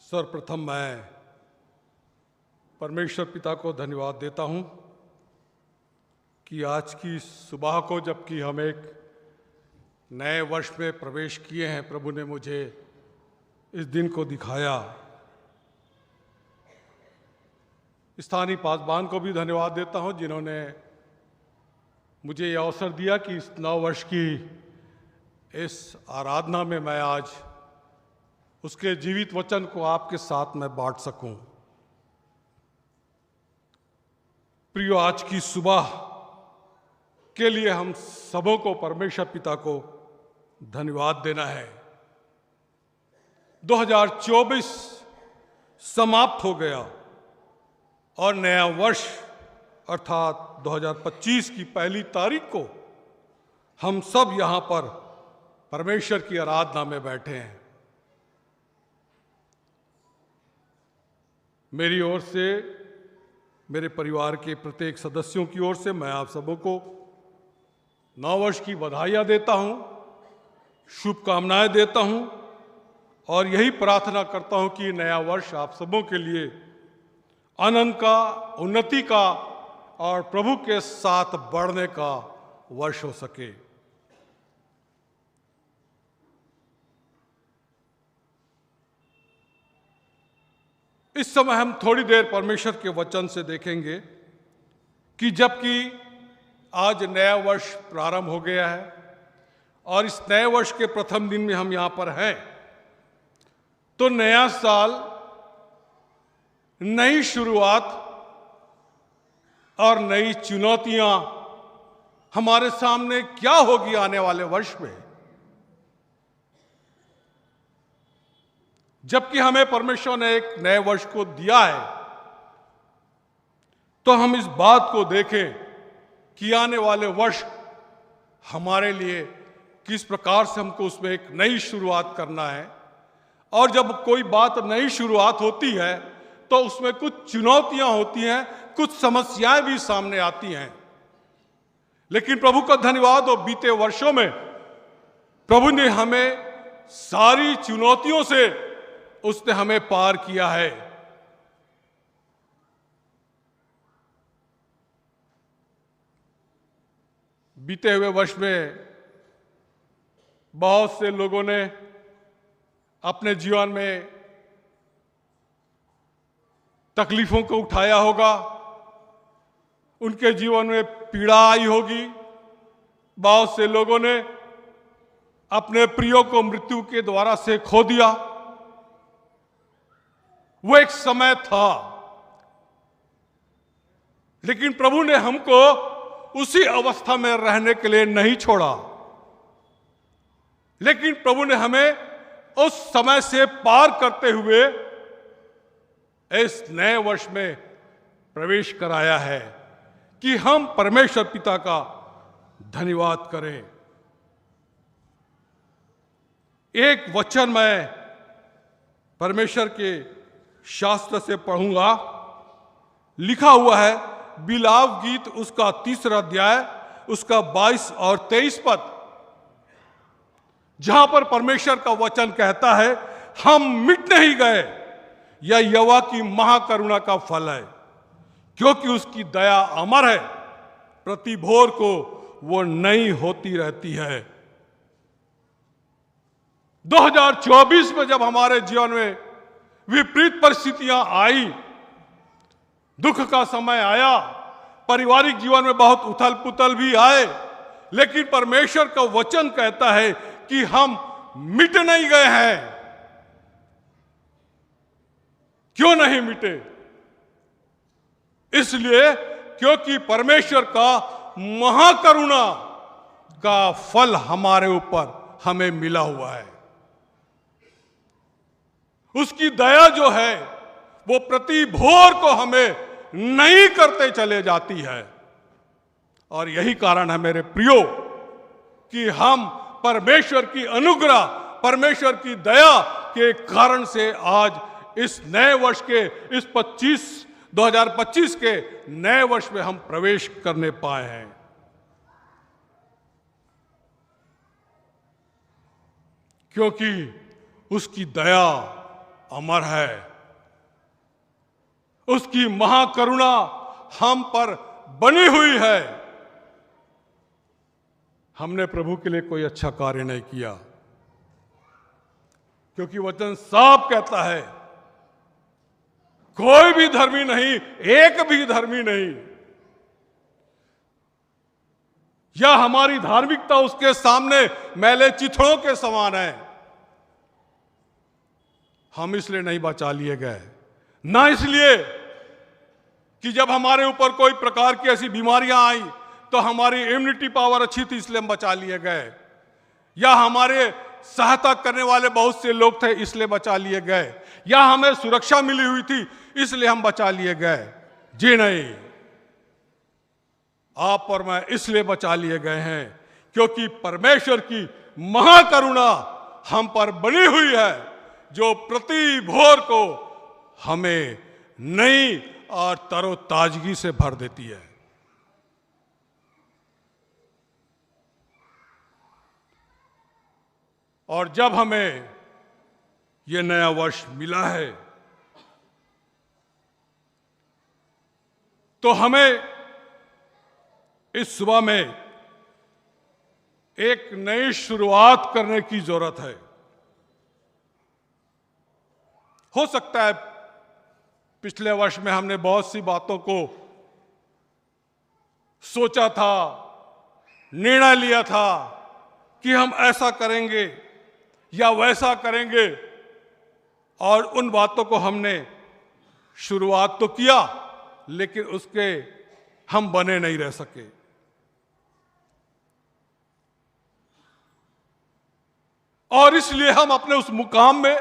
सर्वप्रथम मैं परमेश्वर पिता को धन्यवाद देता हूं कि आज की सुबह को, जबकि हम एक नए वर्ष में प्रवेश किए हैं, प्रभु ने मुझे इस दिन को दिखाया। स्थानीय पासबान को भी धन्यवाद देता हूं जिन्होंने मुझे यह अवसर दिया कि इस नव वर्ष की इस आराधना में मैं आज उसके जीवित वचन को आपके साथ मैं बांट सकूं। प्रियो, आज की सुबह के लिए हम सबों को परमेश्वर पिता को धन्यवाद देना है। 2024 समाप्त हो गया और नया वर्ष अर्थात 2025 की पहली तारीख को हम सब यहां पर परमेश्वर की आराधना में बैठे हैं। मेरी ओर से, मेरे परिवार के प्रत्येक सदस्यों की ओर से मैं आप सबों को नव वर्ष की बधाइयां देता हूं, शुभकामनाएं देता हूं और यही प्रार्थना करता हूं कि नया वर्ष आप सबों के लिए आनंद का, उन्नति का और प्रभु के साथ बढ़ने का वर्ष हो सके। इस समय हम थोड़ी देर परमेश्वर के वचन से देखेंगे कि जबकि आज नया वर्ष प्रारंभ हो गया है और इस नए वर्ष के प्रथम दिन में हम यहां पर हैं, तो नया साल, नई शुरुआत और नई चुनौतियां हमारे सामने क्या होगी आने वाले वर्ष में। जबकि हमें परमेश्वर ने एक नए वर्ष को दिया है, तो हम इस बात को देखें कि आने वाले वर्ष हमारे लिए किस प्रकार से हमको उसमें एक नई शुरुआत करना है। और जब कोई बात नई शुरुआत होती है तो उसमें कुछ चुनौतियां होती हैं, कुछ समस्याएं भी सामने आती हैं। लेकिन प्रभु का धन्यवाद हो, बीते वर्षों में प्रभु ने हमें सारी चुनौतियों से उसने हमें पार किया है। बीते हुए वर्ष में बहुत से लोगों ने अपने जीवन में तकलीफों को उठाया होगा, उनके जीवन में पीड़ा आई होगी। बहुत से लोगों ने अपने प्रियों को मृत्यु के द्वारा से खो दिया। वो एक समय था, लेकिन प्रभु ने हमको उसी अवस्था में रहने के लिए नहीं छोड़ा, लेकिन प्रभु ने हमें उस समय से पार करते हुए इस नए वर्ष में प्रवेश कराया है कि हम परमेश्वर पिता का धन्यवाद करें। एक वचन मैं परमेश्वर के शास्त्र से पढ़ूंगा। लिखा हुआ है बिलाव गीत उसका 3 अध्याय उसका 22 और 23 पद, जहां पर परमेश्वर का वचन कहता है, हम मिट नहीं गए, यह यहोवा की महाकरुणा का फल है, क्योंकि उसकी दया अमर है, प्रति भोर को वो नई होती रहती है। 2024 में जब हमारे जीवन में विपरीत परिस्थितियां आई, दुख का समय आया, पारिवारिक जीवन में बहुत उथल पुथल भी आए, लेकिन परमेश्वर का वचन कहता है कि हम मिट नहीं गए हैं। क्यों नहीं मिटे? इसलिए क्योंकि परमेश्वर का महाकरुणा का फल हमारे ऊपर हमें मिला हुआ है। उसकी दया जो है वो प्रति भोर को हमें नई करते चले जाती है। और यही कारण है मेरे प्रियो कि हम परमेश्वर की अनुग्रह, परमेश्वर की दया के कारण से आज इस नए वर्ष के इस 2025 के नए वर्ष में हम प्रवेश करने पाए हैं। क्योंकि उसकी दया अमर है। उसकी महाकरुणा हम पर बनी हुई है। हमने प्रभु के लिए कोई अच्छा कार्य नहीं किया, क्योंकि वचन साफ कहता है कोई भी धर्मी नहीं, एक भी धर्मी नहीं। या हमारी धार्मिकता उसके सामने मैले चिथड़ों के समान है। हम इसलिए नहीं बचा लिए गए, ना इसलिए कि जब हमारे ऊपर कोई प्रकार की ऐसी बीमारियां आई तो हमारी इम्यूनिटी पावर अच्छी थी इसलिए हम बचा लिए गए, या हमारे सहायता करने वाले बहुत से लोग थे इसलिए बचा लिए गए, या हमें सुरक्षा मिली हुई थी इसलिए हम बचा लिए गए। जी नहीं, आप और मैं इसलिए बचा लिए गए हैं क्योंकि परमेश्वर की महाकरुणा हम पर बनी हुई है, जो प्रति भोर को हमें नई और तरोताजगी से भर देती है। और जब हमें यह नया वर्ष मिला है तो हमें इस सुबह में एक नई शुरुआत करने की जरूरत है। हो सकता है पिछले वर्ष में हमने बहुत सी बातों को सोचा था, निर्णय लिया था कि हम ऐसा करेंगे या वैसा करेंगे, और उन बातों को हमने शुरुआत तो किया लेकिन उसके हम बने नहीं रह सके। और इसलिए हम अपने उस मुकाम में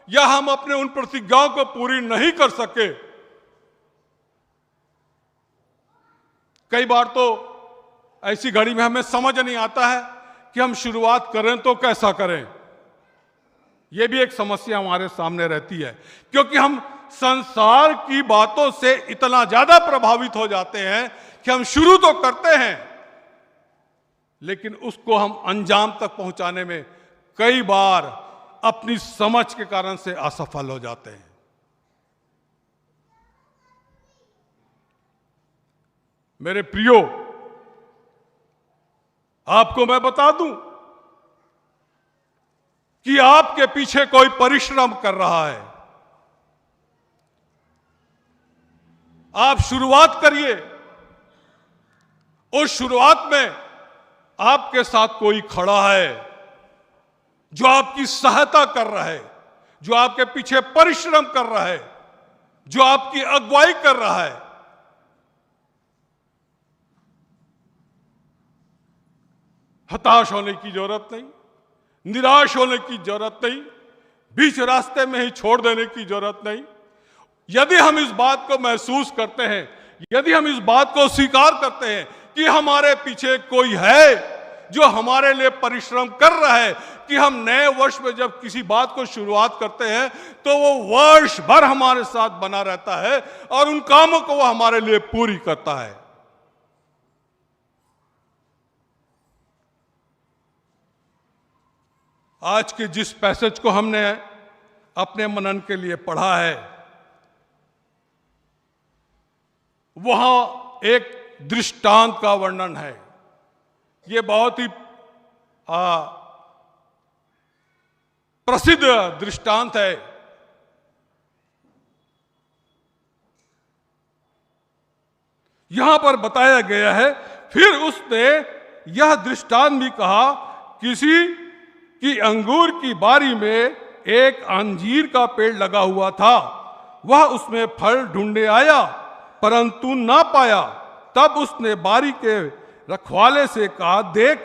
या हम अपने उन प्रतिज्ञाओं को पूरी नहीं कर सके। कई बार तो ऐसी घड़ी में हमें समझ नहीं आता है कि हम शुरुआत करें तो कैसा करें। यह भी एक समस्या हमारे सामने रहती है, क्योंकि हम संसार की बातों से इतना ज्यादा प्रभावित हो जाते हैं कि हम शुरू तो करते हैं लेकिन उसको हम अंजाम तक पहुंचाने में कई बार अपनी समझ के कारण से असफल हो जाते हैं। मेरे प्रियो, आपको मैं बता दूं कि आपके पीछे कोई परिश्रम कर रहा है। आप शुरुआत करिए। उस शुरुआत में आपके साथ कोई खड़ा है जो आपकी सहायता कर रहा है, जो आपके पीछे परिश्रम कर रहा है, जो आपकी अगुवाई कर रहा है। हताश होने की जरूरत नहीं, निराश होने की जरूरत नहीं, बीच रास्ते में ही छोड़ देने की जरूरत नहीं। यदि हम इस बात को महसूस करते हैं, यदि हम इस बात को स्वीकार करते हैं कि हमारे पीछे कोई है जो हमारे लिए परिश्रम कर रहा है, कि हम नए वर्ष में जब किसी बात को शुरुआत करते हैं तो वो वर्ष भर हमारे साथ बना रहता है और उन कामों को वो हमारे लिए पूरी करता है। आज के जिस पैसेज को हमने अपने मनन के लिए पढ़ा है, वहां एक दृष्टांत का वर्णन है। यह बहुत ही प्रसिद्ध दृष्टांत है। यहां पर बताया गया है, फिर उसने यह दृष्टांत भी कहा, किसी की अंगूर की बारी में एक अंजीर का पेड़ लगा हुआ था। वह उसमें फल ढूंढने आया परंतु ना पाया। तब उसने बारी के रखवाले से कहा, देख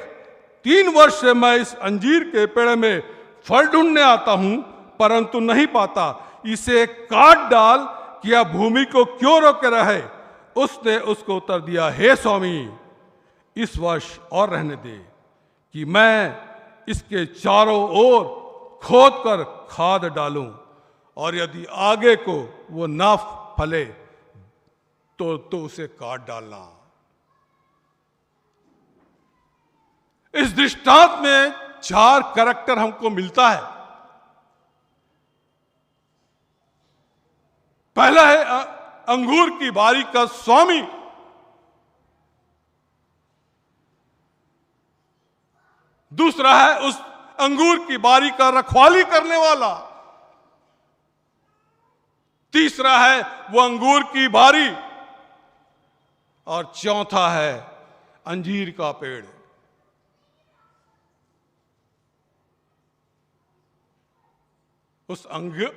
3 वर्ष से मैं इस अंजीर के पेड़ में फल ढूंढने आता हूं परंतु नहीं पाता। इसे काट डाल कि यह भूमि को क्यों रोके रहे। उसने उसको उत्तर दिया, हे स्वामी, इस वर्ष और रहने दे कि मैं इसके चारों ओर खोद कर खाद डालूं, और यदि आगे को वो ना फले तो उसे काट डालना। इस दृष्टांत में 4 कैरेक्टर हमको मिलता है। पहला है अंगूर की बारी का स्वामी, दूसरा है उस अंगूर की बारी का रखवाली करने वाला, तीसरा है वो अंगूर की बारी, और चौथा है अंजीर का पेड़। उस अंगूर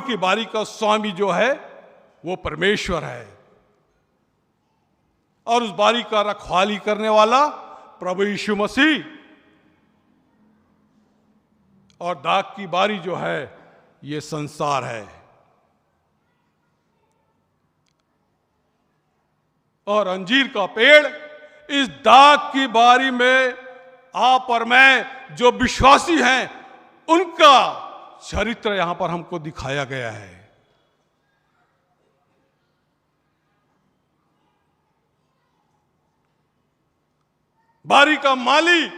की बारी का स्वामी जो है वो परमेश्वर है, और उस बारी का रखवाली करने वाला प्रभु यीशु मसीह, और दाग की बारी जो है ये संसार है। और अंजीर का पेड़ इस दाग की बारी में आप और मैं जो विश्वासी हैं उनका चरित्र यहां पर हमको दिखाया गया है। बारी का माली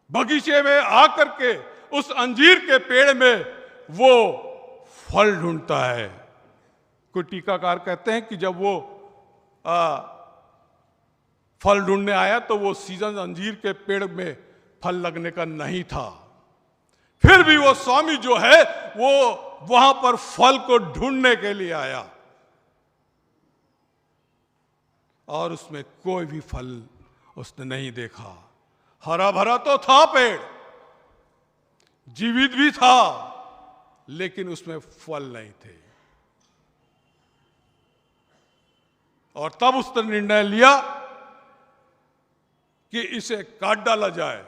बगीचे में आकर के उस अंजीर के पेड़ में वो फल ढूंढता है। कोई टीकाकार कहते हैं कि जब वो फल ढूंढने आया तो वो सीजन अंजीर के पेड़ में फल लगने का नहीं था, फिर भी वो स्वामी जो है वो वहां पर फल को ढूंढने के लिए आया, और उसमें कोई भी फल उसने नहीं देखा। हरा भरा तो था पेड़, जीवित भी था, लेकिन उसमें फल नहीं थे। और तब उसने निर्णय लिया कि इसे काट डाला जाए,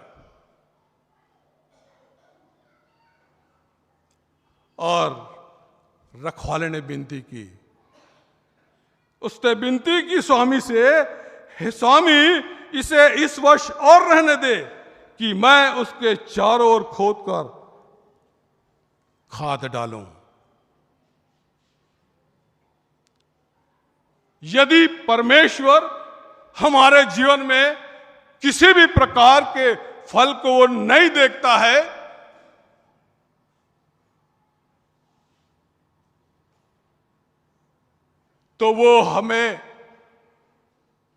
और रखवाले ने विनती की। उसने विनती की स्वामी से, हे स्वामी, इसे इस वर्ष और रहने दे कि मैं उसके चारों ओर खोद कर खाद डालूं। यदि परमेश्वर हमारे जीवन में किसी भी प्रकार के फल को वो नहीं देखता है, तो वो हमें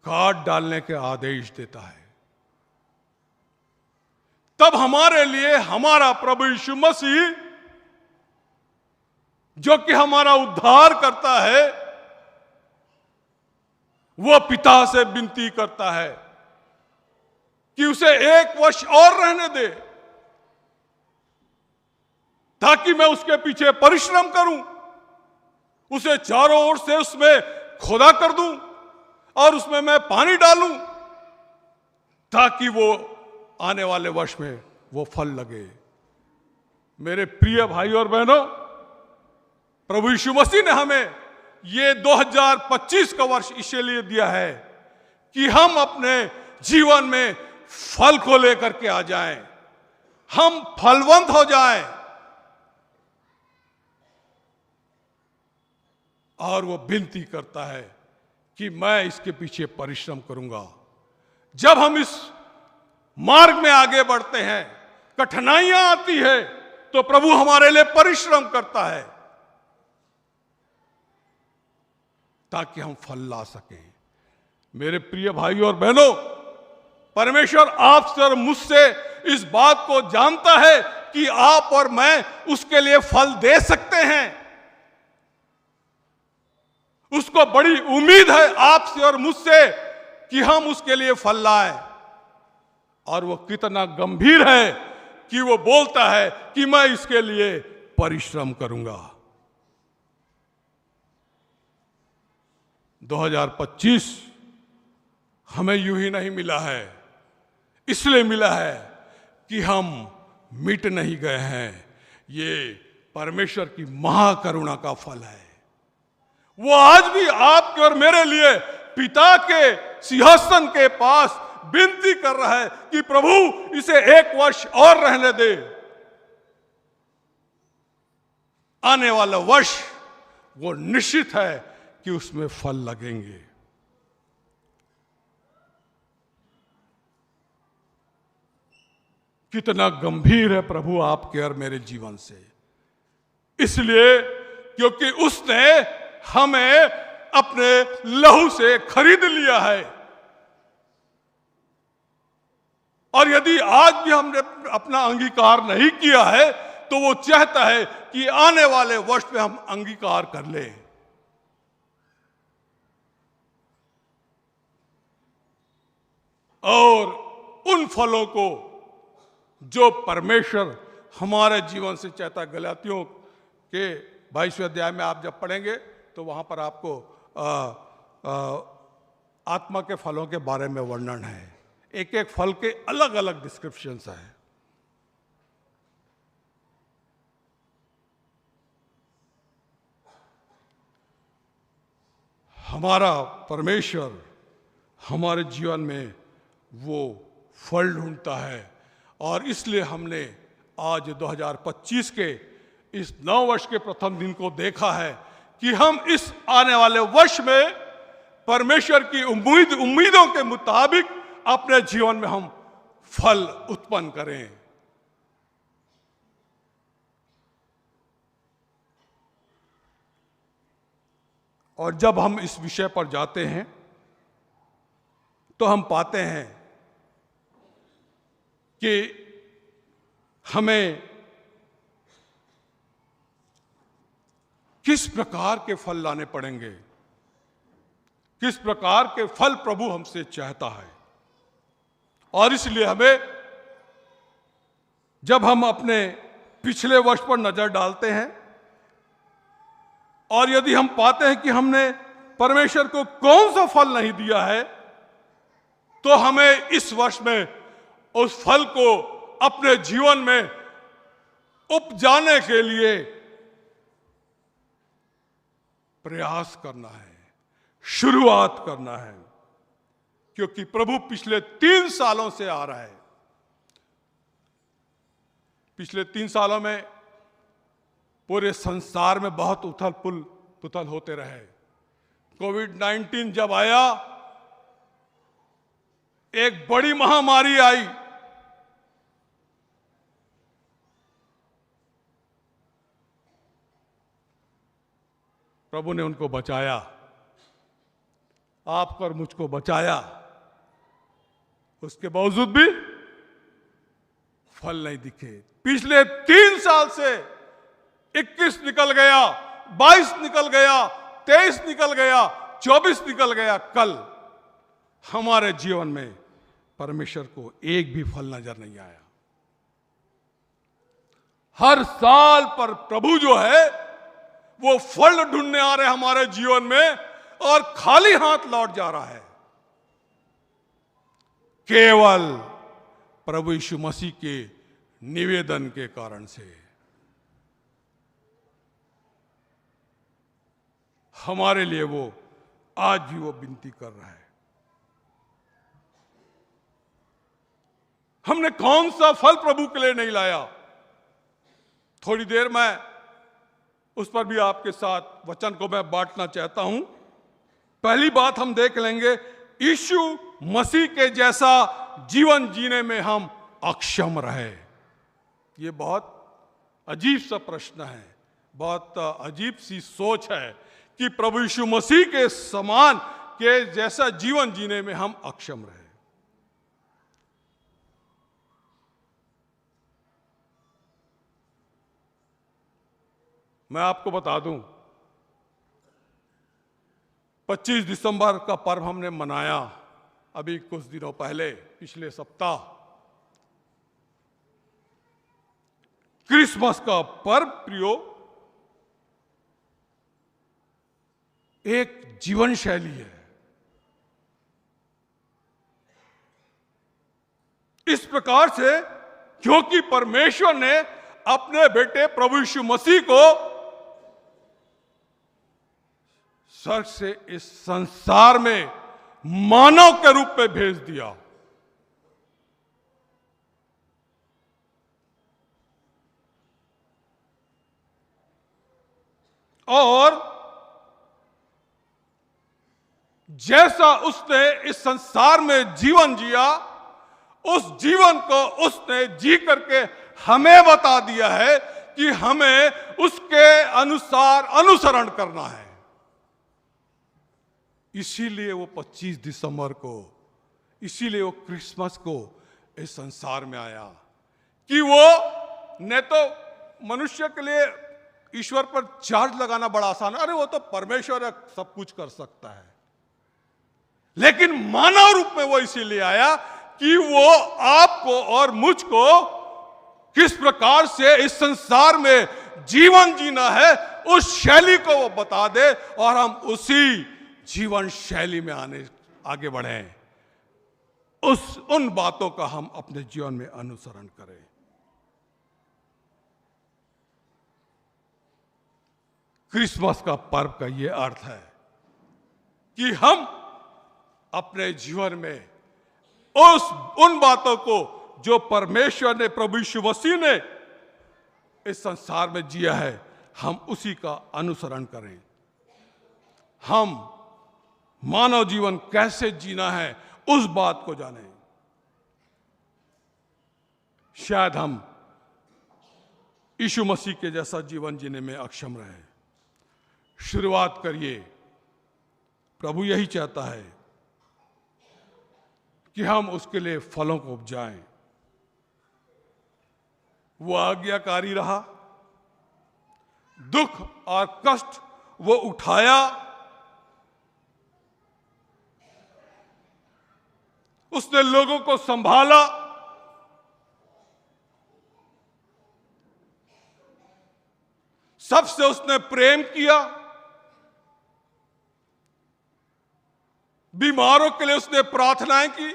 काट डालने के आदेश देता है। तब हमारे लिए हमारा प्रभु यीशु मसीह, जो कि हमारा उद्धार करता है, वो पिता से विनती करता है कि उसे एक वर्ष और रहने दे, ताकि मैं उसके पीछे परिश्रम करूं, उसे चारों ओर से उसमें खोदा कर दूं, और उसमें मैं पानी डालूं, ताकि वो आने वाले वर्ष में वो फल लगे। मेरे प्रिय भाई और बहनों, प्रभु यीशु मसीह ने हमें ये 2025 का वर्ष इसलिए दिया है कि हम अपने जीवन में फल को लेकर के आ जाएं, हम फलवंत हो जाएं। और वो विनती करता है कि मैं इसके पीछे परिश्रम करूंगा। जब हम इस मार्ग में आगे बढ़ते हैं, कठिनाइयां आती है, तो प्रभु हमारे लिए परिश्रम करता है ताकि हम फल ला सकें। मेरे प्रिय भाइयों और बहनों, परमेश्वर आपसे और मुझसे इस बात को जानता है कि आप और मैं उसके लिए फल दे सकते हैं। उसको बड़ी उम्मीद है आपसे और मुझसे कि हम उसके लिए फल लाएं। और वो कितना गंभीर है कि वो बोलता है कि मैं इसके लिए परिश्रम करूंगा। 2025 हमें यूं ही नहीं मिला है, इसलिए मिला है कि हम मिट नहीं गए हैं। ये परमेश्वर की महाकरुणा का फल है। वो आज भी आपके और मेरे लिए पिता के सिंहासन के पास विनती कर रहा है कि प्रभु इसे एक वर्ष और रहने दे। आने वाला वर्ष वो निश्चित है कि उसमें फल लगेंगे। कितना गंभीर है प्रभु आपके और मेरे जीवन से। इसलिए क्योंकि उसने हमें अपने लहू से खरीद लिया है। और यदि आज भी हमने अपना अंगीकार नहीं किया है तो वो चाहता है कि आने वाले वर्ष में हम अंगीकार कर लें। और उन फलों को जो परमेश्वर हमारे जीवन से चाहता है, गलातियों के 22वें अध्याय में आप जब पढ़ेंगे तो वहां पर आपको आत्मा के फलों के बारे में वर्णन है। एक एक फल के अलग अलग डिस्क्रिप्शंस हैं। हमारा परमेश्वर हमारे जीवन में वो फल ढूंढता है और इसलिए हमने आज 2025 के इस नव वर्ष के प्रथम दिन को देखा है कि हम इस आने वाले वर्ष में परमेश्वर की उम्मीदों के मुताबिक अपने जीवन में हम फल उत्पन्न करें। और जब हम इस विषय पर जाते हैं तो हम पाते हैं कि हमें किस प्रकार के फल लाने पड़ेंगे, किस प्रकार के फल प्रभु हमसे चाहता है। और इसलिए हमें जब हम अपने पिछले वर्ष पर नजर डालते हैं और यदि हम पाते हैं कि हमने परमेश्वर को कौन सा फल नहीं दिया है, तो हमें इस वर्ष में उस फल को अपने जीवन में उपजाने के लिए प्रयास करना है, शुरुआत करना है। क्योंकि प्रभु पिछले 3 सालों से आ रहा है। पिछले 3 सालों में पूरे संसार में बहुत उथल पुथल होते रहे। कोविड-19 जब आया, एक बड़ी महामारी आई। प्रभु ने उनको बचाया, आपको और मुझको बचाया। उसके बावजूद भी फल नहीं दिखे। पिछले 3 साल से 21 निकल गया, 22 निकल गया, 23 निकल गया, 24 निकल गया। कल हमारे जीवन में परमेश्वर को एक भी फल नजर नहीं आया। हर साल पर प्रभु जो है वो फल ढूंढने आ रहे हमारे जीवन में और खाली हाथ लौट जा रहा है। केवल प्रभु यीशु मसीह के निवेदन के कारण से हमारे लिए वो आज भी वो विनती कर रहा है। हमने कौन सा फल प्रभु के लिए नहीं लाया? थोड़ी देर में उस पर भी आपके साथ वचन को मैं बांटना चाहता हूं। पहली बात हम देख लेंगे, यीशु मसीह के जैसा जीवन जीने में हम अक्षम रहे। ये बहुत अजीब सा प्रश्न है, बहुत अजीब सी सोच है कि प्रभु यीशु मसीह के समान के जैसा जीवन जीने में हम अक्षम रहे। मैं आपको बता दूं, 25 दिसंबर का पर्व हमने मनाया अभी कुछ दिनों पहले, पिछले सप्ताह। क्रिसमस का पर्व प्रियो एक जीवन शैली है। इस प्रकार से क्योंकि परमेश्वर ने अपने बेटे प्रभु यीशु मसीह को स्वर्ग से इस संसार में मानव के रूप में भेज दिया। और जैसा उसने इस संसार में जीवन जिया, उस जीवन को उसने जी करके हमें बता दिया है कि हमें उसके अनुसार अनुसरण करना है। इसीलिए वो 25 दिसंबर को, इसीलिए वो क्रिसमस को इस संसार में आया कि वो न तो मनुष्य के लिए ईश्वर पर चार्ज लगाना बड़ा आसान है, अरे वो तो परमेश्वर है, सब कुछ कर सकता है, लेकिन मानव रूप में वो इसीलिए आया कि वो आपको और मुझको किस प्रकार से इस संसार में जीवन जीना है उस शैली को वो बता दे और हम उसी जीवन शैली में आगे बढ़े, उन बातों का हम अपने जीवन में अनुसरण करें। क्रिसमस का पर्व का यह अर्थ है कि हम अपने जीवन में उन बातों को जो परमेश्वर ने, प्रभु यीशु मसीह ने इस संसार में जिया है, हम उसी का अनुसरण करें। हम मानव जीवन कैसे जीना है उस बात को जानें। शायद हम यीशु मसीह के जैसा जीवन जीने में अक्षम रहे। शुरुआत करिए। प्रभु यही चाहता है कि हम उसके लिए फलों को उपजाएं। वो आज्ञाकारी रहा, दुख और कष्ट वो उठाया, उसने लोगों को संभाला, सबसे उसने प्रेम किया, बीमारों के लिए उसने प्रार्थनाएं की,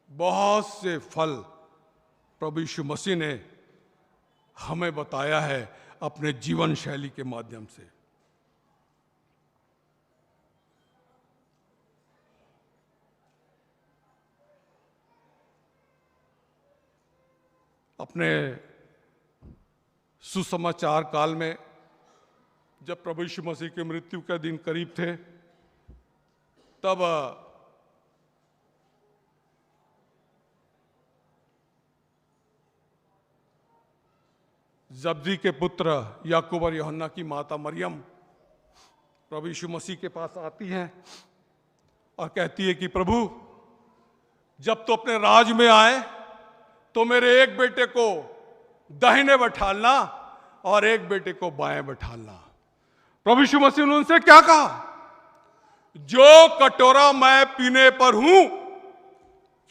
बहुत से फल प्रभु यीशु मसीह ने हमें बताया है अपने जीवन शैली के माध्यम से। अपने सुसमाचार काल में जब प्रभु यीशु मसीह की मृत्यु के दिन करीब थे, तब जब्दी के पुत्र याकूब और यूहन्ना की माता मरियम प्रभु यीशु मसीह के पास आती हैं और कहती है कि प्रभु, जब तो अपने राज में आए तो मेरे एक बेटे को दाहिने बैठालना और एक बेटे को बाएं बैठालना। प्रभु यीशु मसीह ने उनसे क्या कहा? जो कटोरा मैं पीने पर हूं,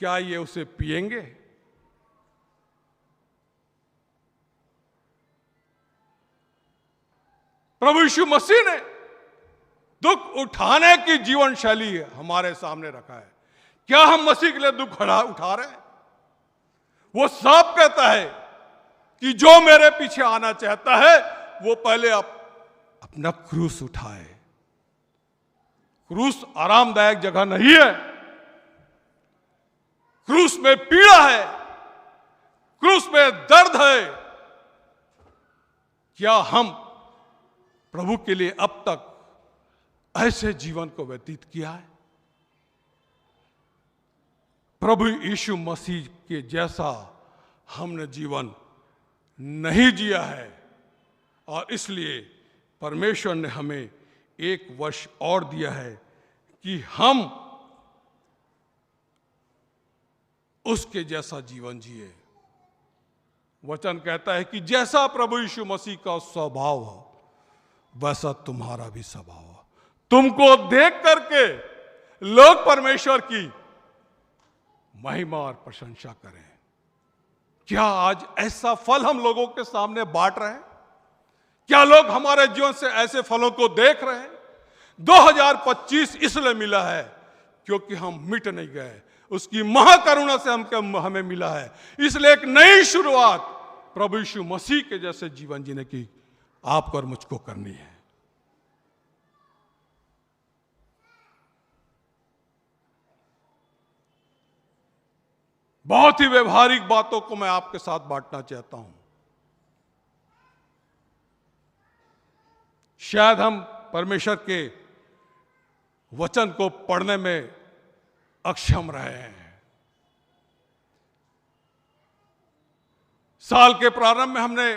क्या ये उसे पिएंगे? प्रभु यीशु मसीह ने दुख उठाने की जीवन शैली हमारे सामने रखा है। क्या हम मसीह के लिए दुख उठा रहे हैं? वो साफ कहता है कि जो मेरे पीछे आना चाहता है वो पहले अपना क्रूस उठाए। क्रूस आरामदायक जगह नहीं है, क्रूस में पीड़ा है, क्रूस में दर्द है। क्या हम प्रभु के लिए अब तक ऐसे जीवन को व्यतीत किया है? प्रभु यीशु मसीह के जैसा हमने जीवन नहीं जिया है और इसलिए परमेश्वर ने हमें एक वर्ष और दिया है कि हम उसके जैसा जीवन जिए। वचन कहता है कि जैसा प्रभु यीशु मसीह का स्वभाव हो वैसा तुम्हारा भी स्वभाव हो। तुमको देख करके लोग परमेश्वर की महिमा और प्रशंसा करें। क्या आज ऐसा फल हम लोगों के सामने बांट रहे हैं? क्या लोग हमारे जीवन से ऐसे फलों को देख रहे हैं? 2025 इसलिए मिला है क्योंकि हम मिट नहीं गए, उसकी महाकरुणा से हमें मिला है। इसलिए एक नई शुरुआत प्रभु यीशु मसीह के जैसे जीवन जीने की आपको और मुझको करनी है। बहुत ही व्यवहारिक बातों को मैं आपके साथ बांटना चाहता हूं। शायद हम परमेश्वर के वचन को पढ़ने में अक्षम रहे हैं, साल के प्रारंभ में हमने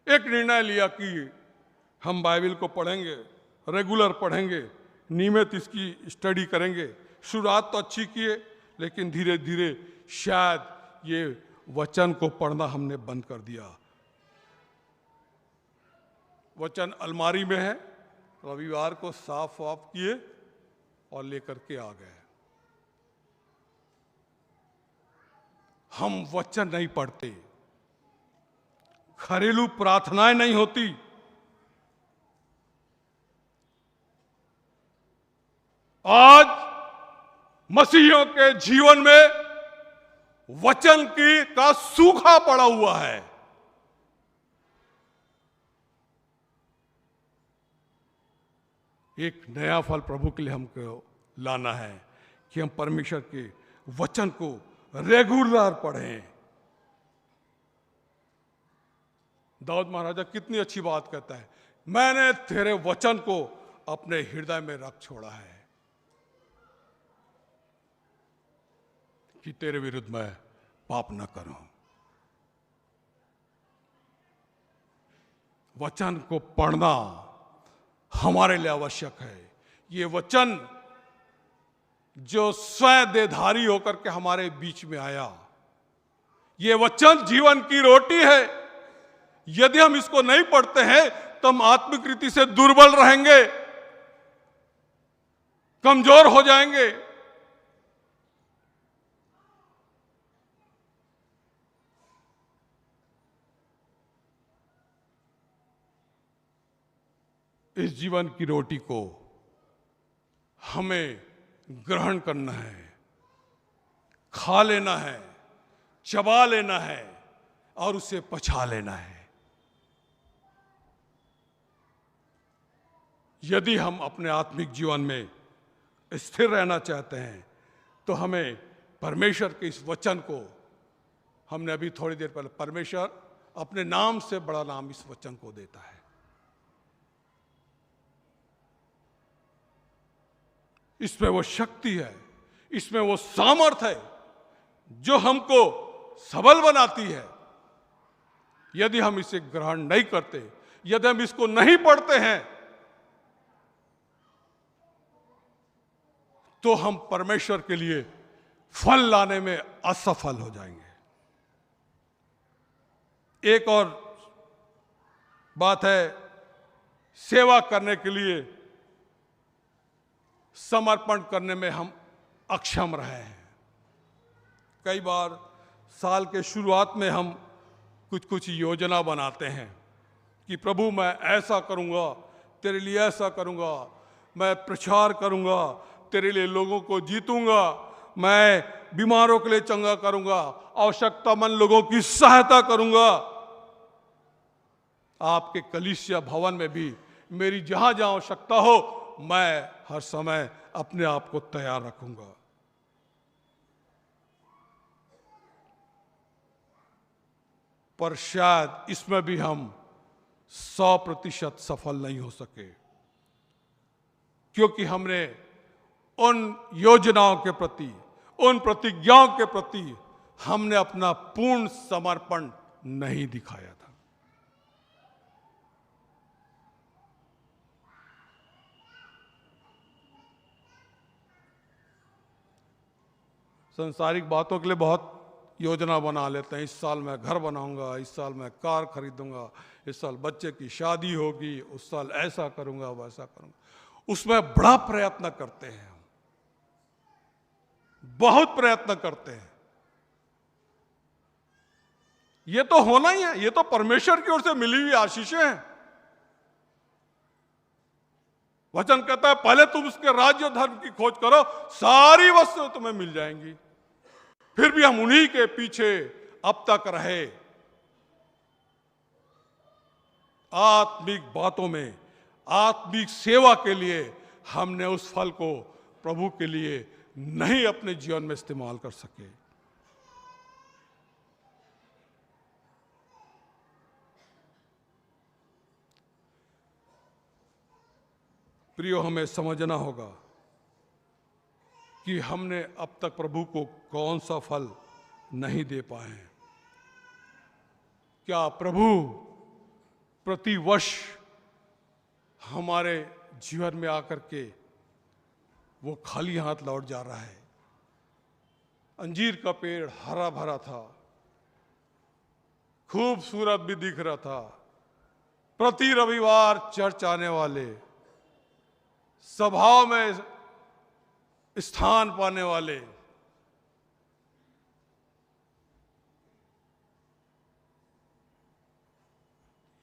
एक निर्णय लिया कि हम बाइबल को पढ़ेंगे, रेगुलर पढ़ेंगे, नियमित इसकी स्टडी करेंगे। शुरुआत तो अच्छी की है, लेकिन धीरे धीरे शायद ये वचन को पढ़ना हमने बंद कर दिया। वचन अलमारी में है, रविवार को साफ वाफ किए और लेकर के आ गए। हम वचन नहीं पढ़ते, घरेलू प्रार्थनाएं नहीं होती। आज मसीहियों के जीवन में वचन का सूखा पड़ा हुआ है। एक नया फल प्रभु के लिए हमको लाना है कि हम परमेश्वर के वचन को रेगुलर पढ़ें। दाऊद महाराजा कितनी अच्छी बात कहता है, मैंने तेरे वचन को अपने हृदय में रख छोड़ा है कि तेरे विरुद्ध मैं पाप न करूं। वचन को पढ़ना हमारे लिए आवश्यक है। ये वचन जो स्वयं देहधारी होकर के हमारे बीच में आया, ये वचन जीवन की रोटी है। यदि हम इसको नहीं पढ़ते हैं तो हम आत्मिक रीति से दुर्बल रहेंगे, कमजोर हो जाएंगे। इस जीवन की रोटी को हमें ग्रहण करना है, खा लेना है, चबा लेना है और उसे पचा लेना है। यदि हम अपने आत्मिक जीवन में स्थिर रहना चाहते हैं तो हमें परमेश्वर के इस वचन को, हमने अभी थोड़ी देर पहले, परमेश्वर अपने नाम से बड़ा नाम इस वचन को देता है। इसमें वो शक्ति है, इसमें वो सामर्थ्य है जो हमको सबल बनाती है। यदि हम इसे ग्रहण नहीं करते, यदि हम इसको नहीं पढ़ते हैं, तो हम परमेश्वर के लिए फल लाने में असफल हो जाएंगे। एक और बात है, सेवा करने के लिए समर्पण करने में हम अक्षम रहे हैं। कई बार साल के शुरुआत में हम कुछ योजना बनाते हैं कि प्रभु मैं ऐसा करूंगा, तेरे लिए ऐसा करूंगा, मैं प्रचार करूंगा, तेरे लिए लोगों को जीतूंगा, मैं बीमारों के लिए चंगा करूंगा, आवश्यकतामंद लोगों की सहायता करूंगा। आपके कलीसिया भवन में भी मेरी जहां जहां आवश्यकता हो, मैं हर समय अपने आप को तैयार रखूंगा। पर शायद इसमें भी हम 100% सफल नहीं हो सके, क्योंकि हमने उन योजनाओं के प्रति, उन प्रतिज्ञाओं के प्रति हमने अपना पूर्ण समर्पण नहीं दिखाया था। संसारिक बातों के लिए बहुत योजना बना लेते हैं। इस साल मैं घर बनाऊंगा, इस साल मैं कार खरीदूंगा, इस साल बच्चे की शादी होगी, उस साल ऐसा करूंगा, वैसा करूंगा। उसमें बड़ा प्रयत्न करते हैं, बहुत प्रयत्न करते हैं। ये तो होना ही है, ये तो परमेश्वर की ओर से मिली हुई आशीषें हैं। वचन कहता है पहले तुम उसके राज्य धर्म की खोज करो, सारी वस्तुएं तुम्हें मिल जाएंगी। फिर भी हम उन्हीं के पीछे अब तक रहे। आत्मिक बातों में, आत्मिक सेवा के लिए हमने उस फल को प्रभु के लिए नहीं अपने जीवन में इस्तेमाल कर सके। प्रियो, हमें समझना होगा कि हमने अब तक प्रभु को कौन सा फल नहीं दे पाए हैं। क्या प्रभु प्रतिवर्ष हमारे जीवन में आकर के वो खाली हाथ लौट जा रहा है? अंजीर का पेड़ हरा भरा था, खूबसूरत भी दिख रहा था, प्रति रविवार चर्च आने वाले, सभाओं में स्थान पाने वाले,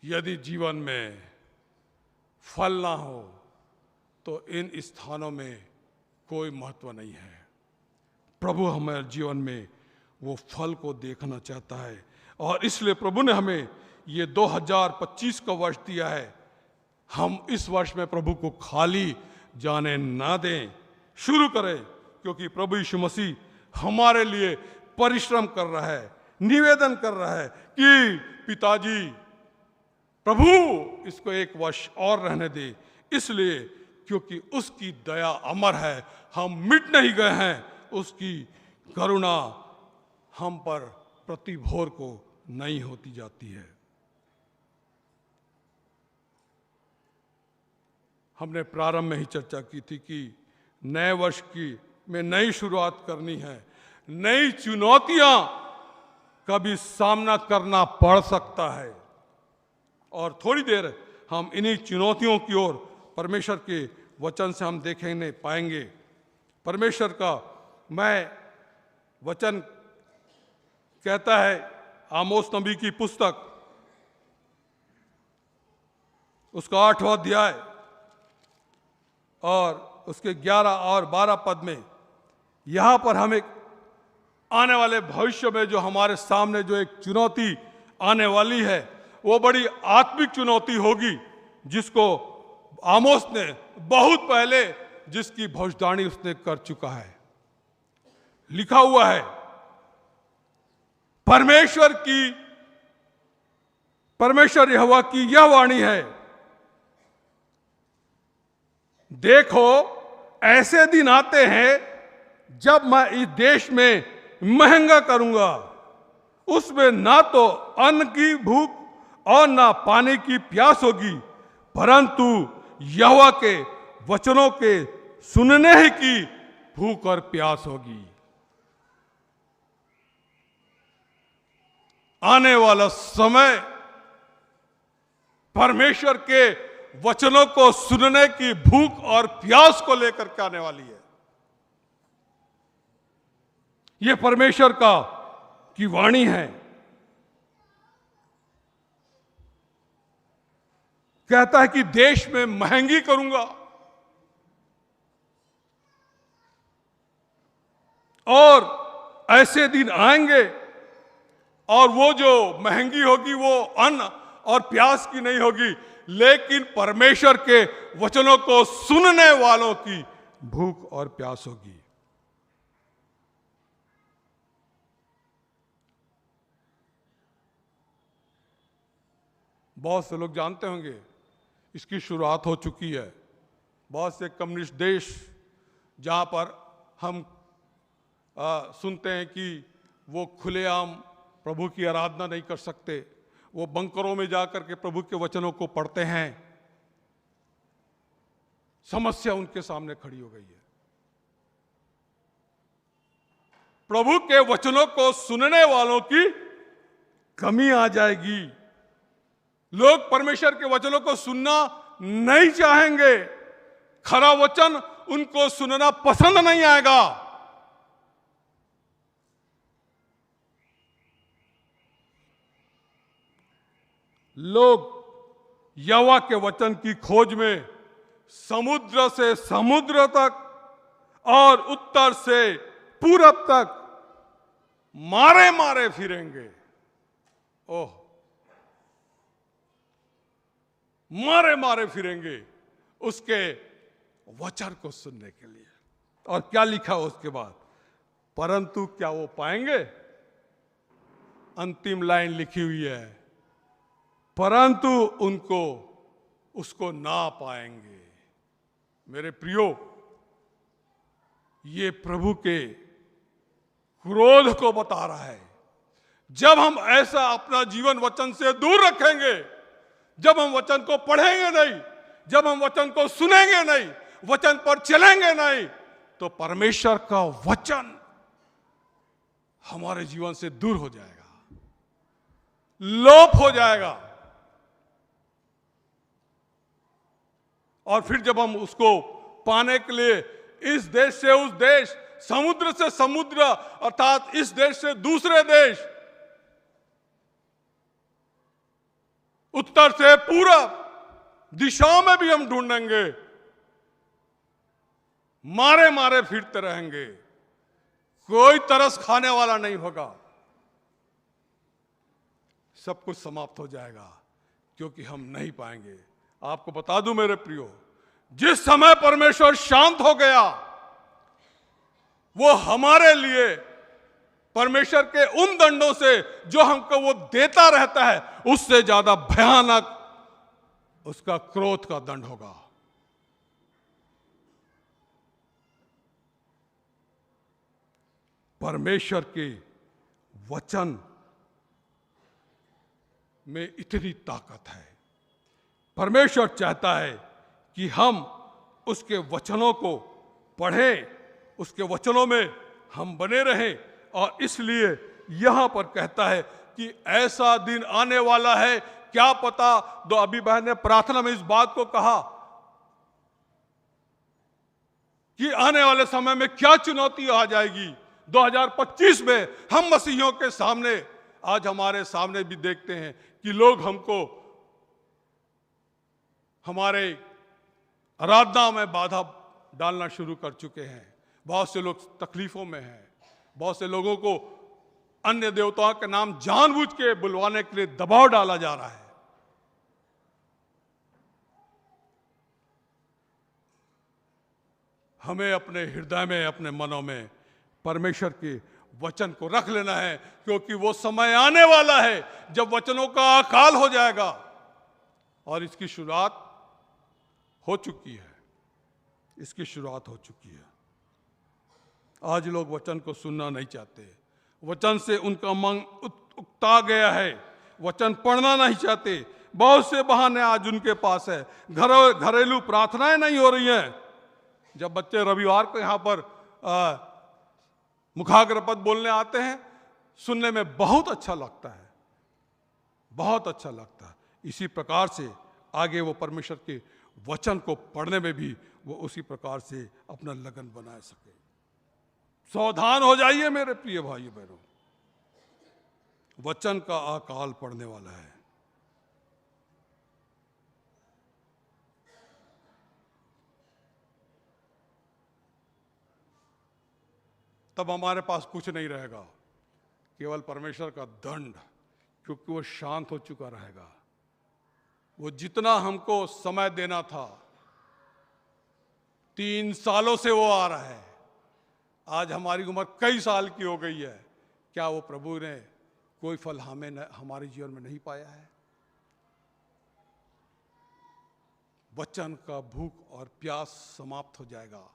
यदि जीवन में फल ना हो तो इन स्थानों में कोई महत्व नहीं है। प्रभु हमारे जीवन में वो फल को देखना चाहता है और इसलिए प्रभु ने हमें ये 2025 का वर्ष दिया है। हम इस वर्ष में प्रभु को खाली जाने ना दें, शुरू करें, क्योंकि प्रभु यीशु मसीह हमारे लिए परिश्रम कर रहा है, निवेदन कर रहा है कि पिताजी प्रभु इसको एक वर्ष और रहने दे, इसलिए क्योंकि उसकी दया अमर है, हम मिट नहीं गए हैं, उसकी करुणा हम पर प्रति भोर को नहीं होती जाती है। हमने प्रारंभ में ही चर्चा की थी कि नए वर्ष की में नई शुरुआत करनी है, नई चुनौतियां का भी सामना करना पड़ सकता है और थोड़ी देर हम इन्हीं चुनौतियों की ओर परमेश्वर के वचन से हम देखने पाएंगे। परमेश्वर का मैं वचन कहता है, आमोस नबी की पुस्तक उसका 8वां अध्याय और उसके 11 और 12 पद में, यहाँ पर हम एक आने वाले भविष्य में जो हमारे सामने जो एक चुनौती आने वाली है, वो बड़ी आत्मिक चुनौती होगी, जिसको आमोस ने बहुत पहले जिसकी भविष्यवाणी उसने कर चुका है। लिखा हुआ है, परमेश्वर यहोवा की यह वाणी है, देखो ऐसे दिन आते हैं जब मैं इस देश में महंगा करूंगा, उसमें ना तो अन्न की भूख और ना पानी की प्यास होगी, परंतु यहोवा के वचनों के सुनने ही की भूख और प्यास होगी। आने वाला समय परमेश्वर के वचनों को सुनने की भूख और प्यास को लेकर के आने वाली है। यह परमेश्वर की वाणी है। कहता है कि देश में महंगी करूंगा और ऐसे दिन आएंगे और वो जो महंगी होगी वो अन्न और प्यास की नहीं होगी, लेकिन परमेश्वर के वचनों को सुनने वालों की भूख और प्यास होगी। बहुत से लोग जानते होंगे इसकी शुरुआत हो चुकी है। बहुत से कम्युनिस्ट देश जहां पर हम सुनते हैं कि वो खुलेआम प्रभु की आराधना नहीं कर सकते, वो बंकरों में जाकर के प्रभु के वचनों को पढ़ते हैं। समस्या उनके सामने खड़ी हो गई है। प्रभु के वचनों को सुनने वालों की कमी आ जाएगी। लोग परमेश्वर के वचनों को सुनना नहीं चाहेंगे, खरा वचन उनको सुनना पसंद नहीं आएगा। लोग यहोवा के वचन की खोज में समुद्र से समुद्र तक और उत्तर से पूरब तक मारे मारे फिरेंगे। ओह, मारे मारे फिरेंगे उसके वचन को सुनने के लिए। और क्या लिखा उसके बाद, परंतु क्या वो पाएंगे? अंतिम लाइन लिखी हुई है, परंतु उनको उसको ना पाएंगे। मेरे प्रियो, ये प्रभु के क्रोध को बता रहा है। जब हम ऐसा अपना जीवन वचन से दूर रखेंगे, जब हम वचन को पढ़ेंगे नहीं, जब हम वचन को सुनेंगे नहीं, वचन पर चलेंगे नहीं, तो परमेश्वर का वचन हमारे जीवन से दूर हो जाएगा, लोप हो जाएगा। और फिर जब हम उसको पाने के लिए इस देश से उस देश, समुद्र से समुद्र, अर्थात इस देश से दूसरे देश, उत्तर से पूरब दिशाओं में भी हम ढूंढेंगे, मारे मारे फिरते रहेंगे, कोई तरस खाने वाला नहीं होगा, सब कुछ समाप्त हो जाएगा, क्योंकि हम नहीं पाएंगे। आपको बता दूं मेरे प्रियो, जिस समय परमेश्वर शांत हो गया, वो हमारे लिए परमेश्वर के उन दंडों से जो हमको वो देता रहता है, उससे ज्यादा भयानक उसका क्रोध का दंड होगा। परमेश्वर के वचन में इतनी ताकत है। परमेश्वर चाहता है कि हम उसके वचनों को पढ़ें, उसके वचनों में हम बने रहें, और इसलिए यहां पर कहता है कि ऐसा दिन आने वाला है, क्या पता। दो अभी बहन ने प्रार्थना में इस बात को कहा कि आने वाले समय में क्या चुनौती आ जाएगी। 2025 में हम मसीहियों के सामने, आज हमारे सामने भी देखते हैं कि लोग हमको हमारे आराधना में बाधा डालना शुरू कर चुके हैं। बहुत से लोग तकलीफों में हैं, बहुत से लोगों को अन्य देवताओं के नाम जानबूझ के बुलवाने के लिए दबाव डाला जा रहा है। हमें अपने हृदय में, अपने मनों में परमेश्वर के वचन को रख लेना है, क्योंकि वो समय आने वाला है जब वचनों का अकाल हो जाएगा, और इसकी शुरुआत हो चुकी है, इसकी शुरुआत हो चुकी है। आज लोग वचन को सुनना नहीं चाहते, वचन से उनका मन उकता गया है, वचन पढ़ना नहीं चाहते। बहुत से बहाने आज उनके पास है, घरेलू प्रार्थनाएं नहीं हो रही हैं। जब बच्चे रविवार को यहाँ पर मुखाग्रपद बोलने आते हैं, सुनने में बहुत अच्छा लगता है, बहुत अच्छा लगता है। इसी प्रकार से आगे वो परमेश्वर के वचन को पढ़ने में भी वो उसी प्रकार से अपना लगन बना सके। सावधान हो जाइए मेरे प्रिय भाई बहनों, वचन का अकाल पड़ने वाला है। तब हमारे पास कुछ नहीं रहेगा, केवल परमेश्वर का दंड, क्योंकि वो शांत हो चुका रहेगा। वो जितना हमको समय देना था, 3 सालों से वो आ रहा है, आज हमारी उम्र कई साल की हो गई है, क्या वो प्रभु ने कोई फल हमारे जीवन में नहीं पाया है? वचन का भूख और प्यास समाप्त हो जाएगा।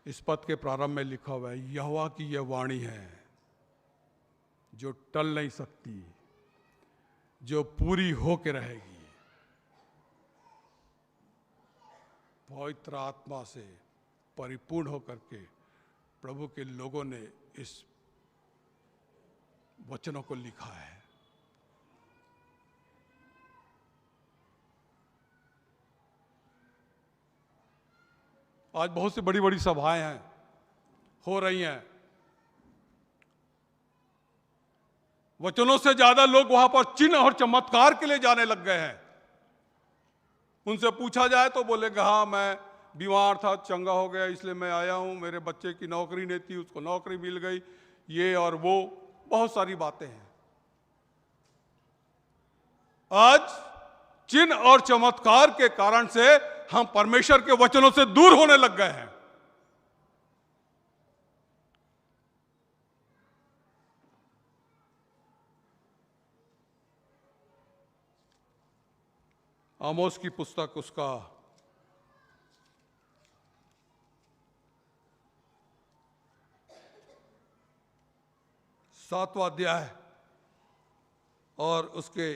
इस पद के प्रारंभ में लिखा हुआ है, यहोवा की यह वाणी है जो टल नहीं सकती, जो पूरी होके रहेगी। पवित्र आत्मा से परिपूर्ण होकर के प्रभु के लोगों ने इस वचनों को लिखा है। आज बहुत सी बड़ी बड़ी सभाएं हैं, हो रही हैं, वचनों से ज्यादा लोग वहां पर चिन्ह और चमत्कार के लिए जाने लग गए हैं। उनसे पूछा जाए तो बोलेंगे, हाँ मैं बीमार था, चंगा हो गया, इसलिए मैं आया हूं, मेरे बच्चे की नौकरी नहीं थी, उसको नौकरी मिल गई, ये और वो, बहुत सारी बातें हैं। आज चिन्ह और चमत्कार के कारण से हम परमेश्वर के वचनों से दूर होने लग गए हैं। आमोस की पुस्तक उसका 7वां अध्याय और उसके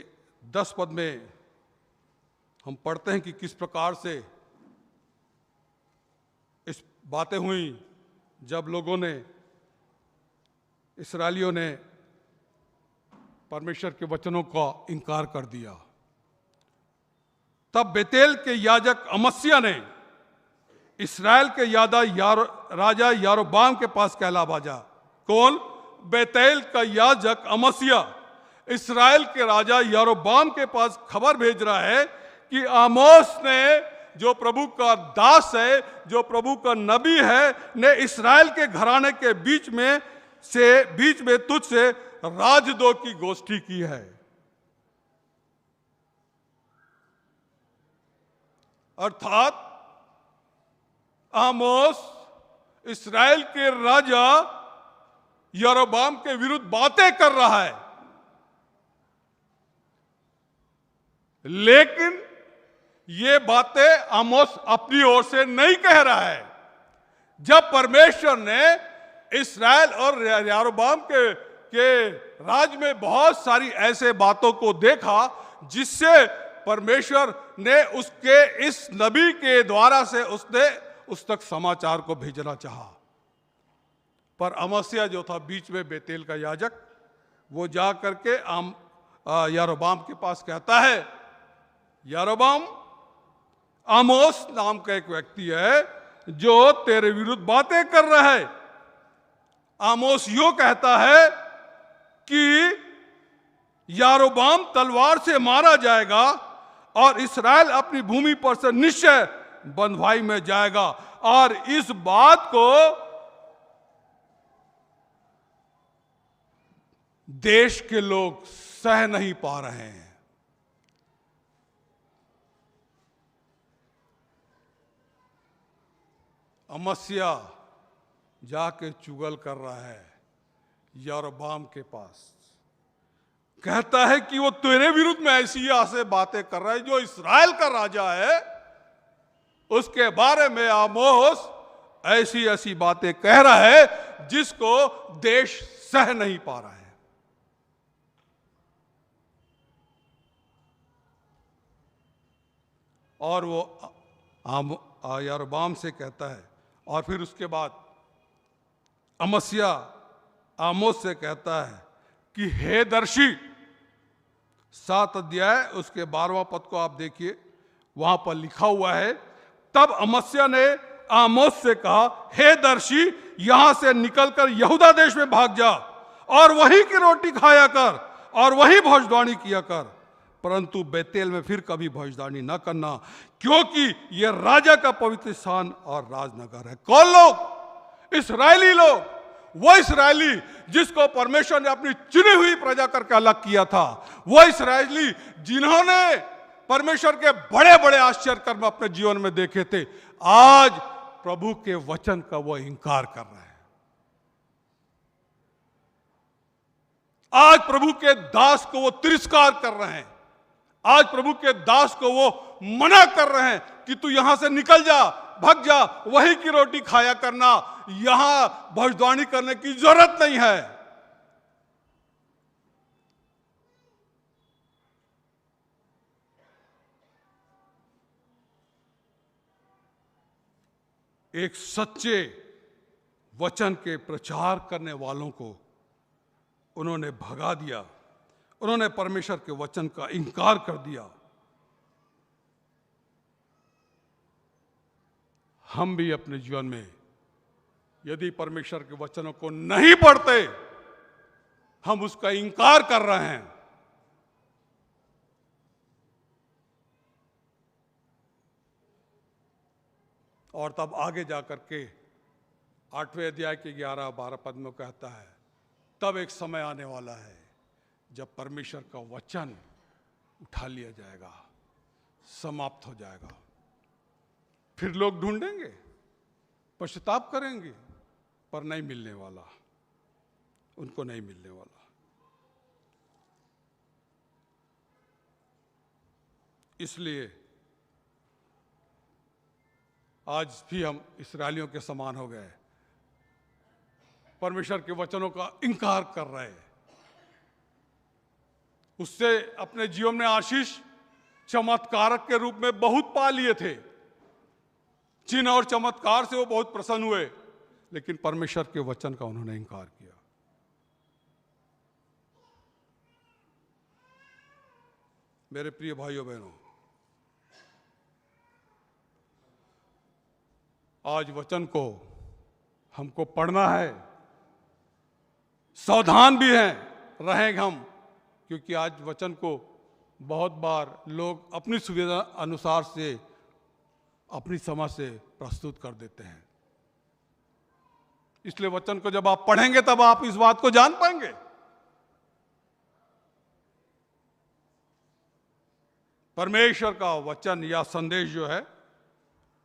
10 पद में हम पढ़ते हैं कि किस प्रकार से इस बातें हुई जब लोगों ने, इस्राएलियों ने परमेश्वर के वचनों का इनकार कर दिया। तब बेतेल के याजक अमस्या ने इस्राएल के राजा यारोबाम के पास कहला बाजा। कौन? बेतेल का याजक अमस्या इस्राएल के राजा यारोबाम के पास खबर भेज रहा है कि आमोस ने, जो प्रभु का दास है, जो प्रभु का नबी है, ने इस्राएल के घराने के बीच में तुझसे राजद्रोह की गोष्ठी की है। अर्थात आमोस इस्राएल के राजा यारोबाम के विरुद्ध बातें कर रहा है, लेकिन ये बातें आमोस अपनी ओर से नहीं कह रहा है। जब परमेश्वर ने इस्राएल और यारोबाम के राज में बहुत सारी ऐसे बातों को देखा जिससे परमेश्वर ने उसके इस नबी के द्वारा से उसने उस तक समाचार को भेजना चाहा, पर अमस्या जो था बीच में बेतेल का याजक, वो जा करके यारोबाम के पास कहता है, यारोबाम, आमोस नाम का एक व्यक्ति है जो तेरे विरुद्ध बातें कर रहा है। आमोस यो कहता है कि यारोबाम तलवार से मारा जाएगा और इस्राएल अपनी भूमि पर से निश्चय बंधुआई में जाएगा, और इस बात को देश के लोग सह नहीं पा रहे हैं। अमस्या जाके चुगल कर रहा है यारोबाम के पास, कहता है कि वो तेरे विरुद्ध में ऐसी ऐसे बातें कर रहा है, जो इस्राएल का राजा है उसके बारे में आमोस ऐसी ऐसी बातें कह रहा है जिसको देश सह नहीं पा रहा है। और वो यारोबाम से कहता है, और फिर उसके बाद अमस्या आमोस से कहता है कि हे दर्शी, 7 अध्याय उसके 12वां पद को आप देखिए, वहां पर लिखा हुआ है, तब अमस्या ने आमोस से कहा, हे दर्शी, यहां से निकलकर यहूदा देश में भाग जा और वहीं की रोटी खाया कर और वहीं भविष्यवाणी किया कर, परंतु बेतेल में फिर कभी भविष्यवाणी न करना, क्योंकि यह राजा का पवित्र स्थान और राजनगर है। कौन लोग? इस्राएली लोग, वो इस्राएली जिसको परमेश्वर ने अपनी चुनी हुई प्रजा करके अलग किया था, वो इस्राएली जिन्होंने परमेश्वर के बड़े बड़े आश्चर्य कर्म अपने जीवन में देखे थे, आज प्रभु के वचन का वो इंकार कर रहे हैं। आज प्रभु के दास को वो तिरस्कार कर रहे हैं। आज प्रभु के दास को वो मना कर रहे हैं कि तू यहां से निकल जा, भाग जा, वही की रोटी खाया करना, यहां भविष्यवाणी करने की जरूरत नहीं है। एक सच्चे वचन के प्रचार करने वालों को उन्होंने भगा दिया, उन्होंने परमेश्वर के वचन का इंकार कर दिया। हम भी अपने जीवन में यदि परमेश्वर के वचनों को नहीं पढ़ते, हम उसका इंकार कर रहे हैं। और तब आगे जाकर के 8वें अध्याय के 11-12 पद में कहता है, तब एक समय आने वाला है जब परमेश्वर का वचन उठा लिया जाएगा, समाप्त हो जाएगा। फिर लोग ढूंढेंगे, पश्चाताप करेंगे, पर नहीं मिलने वाला, उनको नहीं मिलने वाला। इसलिए आज भी हम इस्राएलियों के समान हो गए, परमेश्वर के वचनों का इनकार कर रहे हैं। उससे अपने जीवन में आशीष चमत्कारक के रूप में बहुत पा लिए थे, चिन्ह और चमत्कार से वो बहुत प्रसन्न हुए, लेकिन परमेश्वर के वचन का उन्होंने इनकार किया। मेरे प्रिय भाइयों बहनों, आज वचन को हमको पढ़ना है, सावधान भी हैं रहेंगे हम, क्योंकि आज वचन को बहुत बार लोग अपनी सुविधा अनुसार से, अपनी समझ से प्रस्तुत कर देते हैं। इसलिए वचन को जब आप पढ़ेंगे तब आप इस बात को जान पाएंगे। परमेश्वर का वचन या संदेश जो है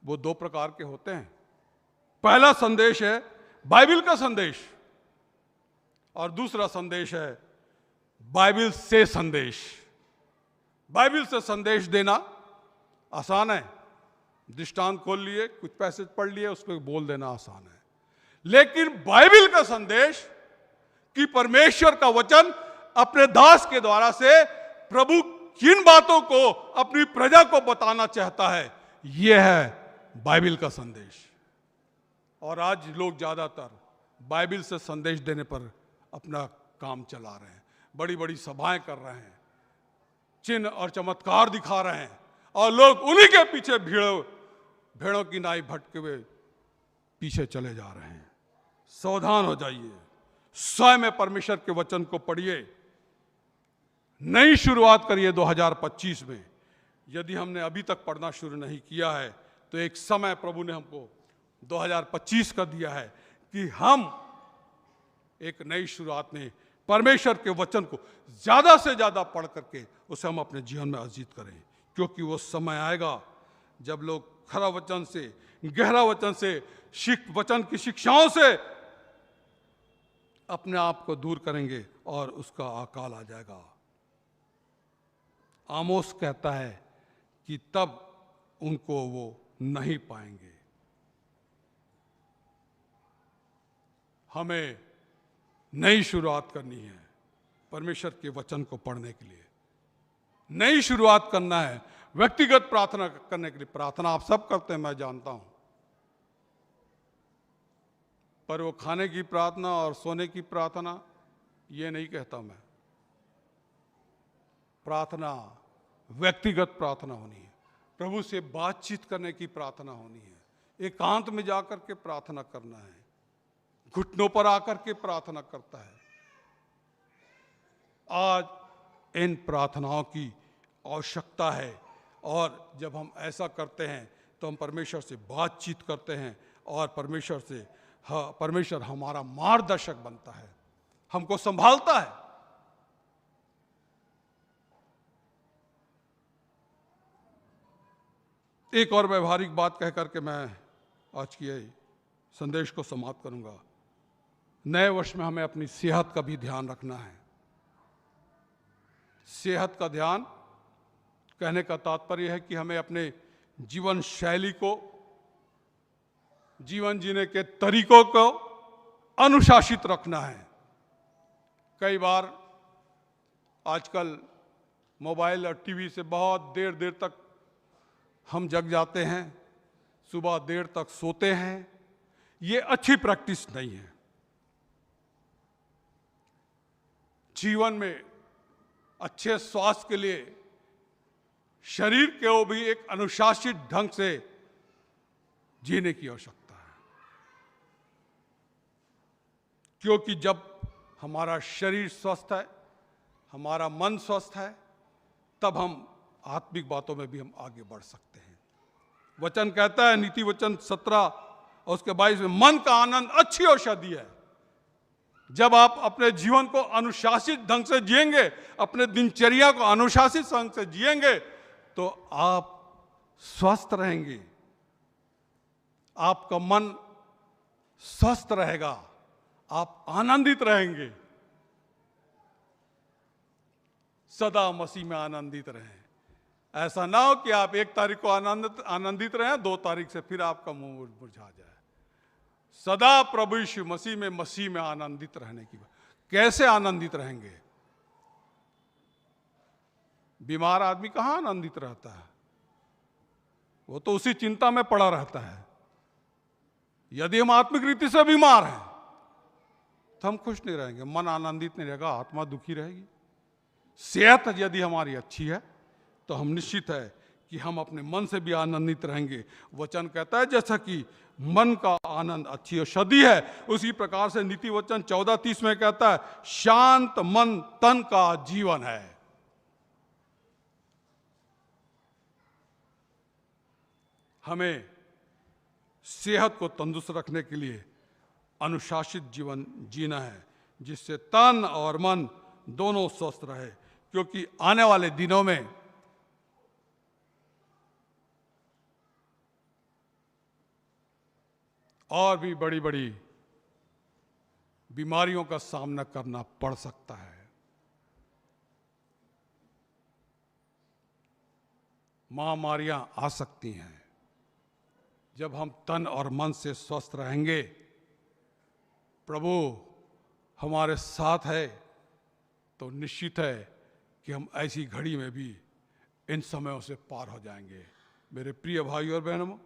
वो दो प्रकार के होते हैं। पहला संदेश है बाइबल का संदेश, और दूसरा संदेश है बाइबल से संदेश। बाइबल से संदेश देना आसान है, दृष्टांत खोल लिए, कुछ पैसेज पढ़ लिए, उस पर बोल देना आसान है। लेकिन बाइबल का संदेश कि परमेश्वर का वचन अपने दास के द्वारा से प्रभु किन बातों को अपनी प्रजा को बताना चाहता है, यह है बाइबल का संदेश। और आज लोग ज्यादातर बाइबल से संदेश देने पर अपना काम चला रहे हैं, बड़ी बड़ी सभाएं कर रहे हैं, चिन्ह और चमत्कार दिखा रहे हैं, और लोग उन्हीं के पीछे भेड़ों की नाई भटके हुए पीछे चले जा रहे हैं। सावधान हो जाइए, स्वयं में परमेश्वर के वचन को पढ़िए, नई शुरुआत करिए 2025 में। यदि हमने अभी तक पढ़ना शुरू नहीं किया है तो एक समय प्रभु ने हमको 2025 का दिया है कि हम एक नई शुरुआत में परमेश्वर के वचन को ज्यादा से ज्यादा पढ़ करके उसे हम अपने जीवन में अर्जित करें, क्योंकि वो समय आएगा जब लोग खरा वचन से, गहरा वचन से, वचन की शिक्षाओं से अपने आप को दूर करेंगे और उसका अकाल आ जाएगा। आमोस कहता है कि तब उनको वो नहीं पाएंगे। हमें नई शुरुआत करनी है परमेश्वर के वचन को पढ़ने के लिए, नई शुरुआत करना है व्यक्तिगत प्रार्थना करने के लिए। प्रार्थना आप सब करते हैं, मैं जानता हूं, पर वो खाने की प्रार्थना और सोने की प्रार्थना ये नहीं कहता मैं। प्रार्थना व्यक्तिगत प्रार्थना होनी है, प्रभु से बातचीत करने की प्रार्थना होनी है, एकांत में जाकर के प्रार्थना करना है, घुटनों पर आकर के प्रार्थना करता है। आज इन प्रार्थनाओं की आवश्यकता है, और जब हम ऐसा करते हैं तो हम परमेश्वर से बातचीत करते हैं, और परमेश्वर हमारा मार्गदर्शक बनता है, हमको संभालता है। एक और व्यवहारिक बात कह करके मैं आज की संदेश को समाप्त करूंगा। नए वर्ष में हमें अपनी सेहत का भी ध्यान रखना है। सेहत का ध्यान कहने का तात्पर्य है कि हमें अपने जीवन शैली को, जीवन जीने के तरीकों को अनुशासित रखना है। कई बार आजकल मोबाइल और टीवी से बहुत देर देर तक हम जग जाते हैं, सुबह देर तक सोते हैं। ये अच्छी प्रैक्टिस नहीं है। जीवन में अच्छे स्वास्थ्य के लिए शरीर को भी एक अनुशासित ढंग से जीने की आवश्यकता है, क्योंकि जब हमारा शरीर स्वस्थ है, हमारा मन स्वस्थ है, तब हम आत्मिक बातों में भी हम आगे बढ़ सकते हैं। वचन कहता है, नीति वचन 17 और उसके 22 में, मन का आनंद अच्छी औषधि है। जब आप अपने जीवन को अनुशासित ढंग से जिएंगे, अपने दिनचर्या को अनुशासित ढंग से जिएंगे, तो आप स्वस्थ रहेंगे, आपका मन स्वस्थ रहेगा, आप आनंदित रहेंगे। सदा मसीह में आनंदित रहें। ऐसा ना हो कि आप 1 तारीख को आनंदित रहें, 2 तारीख से फिर आपका मुंह मुरझा जाए। सदा प्रभु यीशु मसीह में आनंदित रहने की बात। कैसे आनंदित रहेंगे? बीमार आदमी कहाँ आनंदित रहता है? वो तो उसी चिंता में पड़ा रहता है। यदि हम आत्मिक रीति से बीमार हैं तो हम खुश नहीं रहेंगे, मन आनंदित नहीं रहेगा, आत्मा दुखी रहेगी। सेहत यदि हमारी अच्छी है तो हम निश्चित है कि हम अपने मन से भी आनंदित रहेंगे। वचन कहता है जैसा कि मन का आनंद अच्छी औषधि है, उसी प्रकार से नीति वचन 14:30 में कहता है शांत मन तन का जीवन है। हमें सेहत को तंदुरुस्त रखने के लिए अनुशासित जीवन जीना है, जिससे तन और मन दोनों स्वस्थ रहे, क्योंकि आने वाले दिनों में और भी बड़ी बड़ी बीमारियों का सामना करना पड़ सकता है। महामारियां आ सकती हैं। जब हम तन और मन से स्वस्थ रहेंगे, प्रभु हमारे साथ है, तो निश्चित है कि हम ऐसी घड़ी में भी इन समयों से पार हो जाएंगे। मेरे प्रिय भाई और बहनों,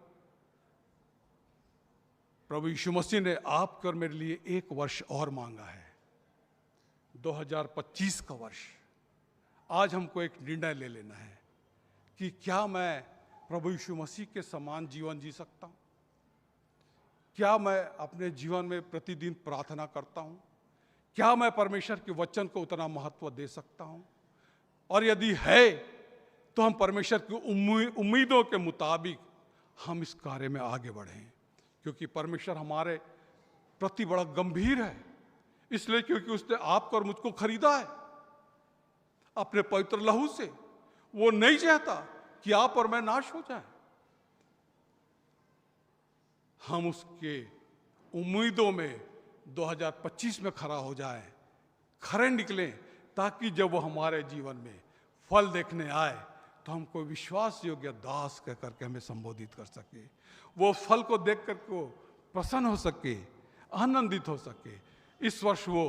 प्रभु यीशु मसीह ने आपको और मेरे लिए 1 वर्ष और मांगा है, 2025 का वर्ष। आज हमको एक निर्णय ले लेना है कि क्या मैं प्रभु यीशु मसीह के समान जीवन जी सकता हूं? क्या मैं अपने जीवन में प्रतिदिन प्रार्थना करता हूं? क्या मैं परमेश्वर के वचन को उतना महत्व दे सकता हूं? और यदि है तो हम परमेश्वर की उम्मीदों के मुताबिक हम इस कार्य में आगे बढ़ें, क्योंकि परमेश्वर हमारे प्रति बड़ा गंभीर है। इसलिए क्योंकि उसने आपको और मुझको खरीदा है अपने पवित्र लहू से। वो नहीं चाहता कि आप और मैं नाश हो जाए। हम उसके उम्मीदों में 2025 में खड़ा हो जाए, खरे निकलें, ताकि जब वो हमारे जीवन में फल देखने आए तो हमको विश्वास योग्य दास कह करके हमें संबोधित कर सके। वो फल को देख कर को प्रसन्न हो सके, आनंदित हो सके। इस वर्ष वो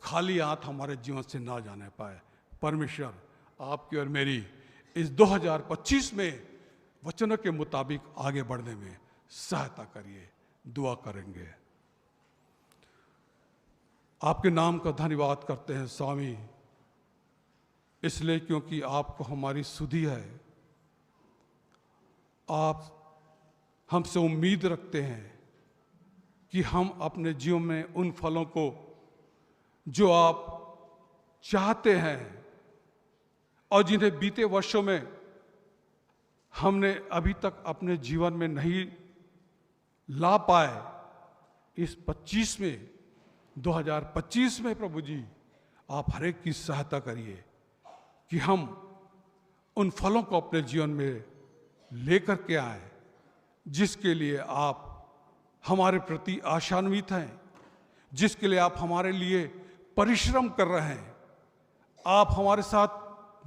खाली हाथ हमारे जीवन से ना जाने पाए। परमेश्वर आपकी और मेरी इस 2025 में वचनों के मुताबिक आगे बढ़ने में सहायता करिए। दुआ करेंगे। आपके नाम का धन्यवाद करते हैं स्वामी, इसलिए क्योंकि आपको हमारी सुधि है। आप हमसे उम्मीद रखते हैं कि हम अपने जीवन में उन फलों को जो आप चाहते हैं और जिन्हें बीते वर्षों में हमने अभी तक अपने जीवन में नहीं ला पाए, इस 2025 में प्रभु जी आप हर एक की सहायता करिए कि हम उन फलों को अपने जीवन में लेकर के आए जिसके लिए आप हमारे प्रति आशान्वित हैं, जिसके लिए आप हमारे लिए परिश्रम कर रहे हैं। आप हमारे साथ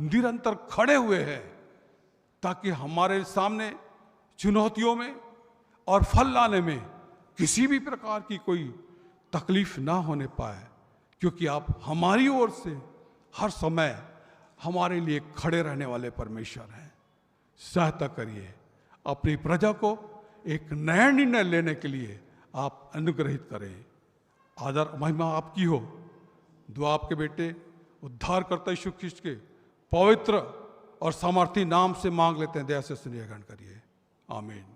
निरंतर खड़े हुए हैं ताकि हमारे सामने चुनौतियों में और फल लाने में किसी भी प्रकार की कोई तकलीफ ना होने पाए, क्योंकि आप हमारी ओर से हर समय हमारे लिए खड़े रहने वाले परमेश्वर हैं। सहायता करिए। अपनी प्रजा को एक नया निर्णय लेने के लिए आप अनुग्रहित करें। आदर महिमा आपकी हो। दुआ आपके बेटे उद्धारकर्ता यीशु ख्रीस्त के पवित्र और सामर्थी नाम से मांग लेते हैं। दया से सुनिए, ग्रहण करिए। आमीन।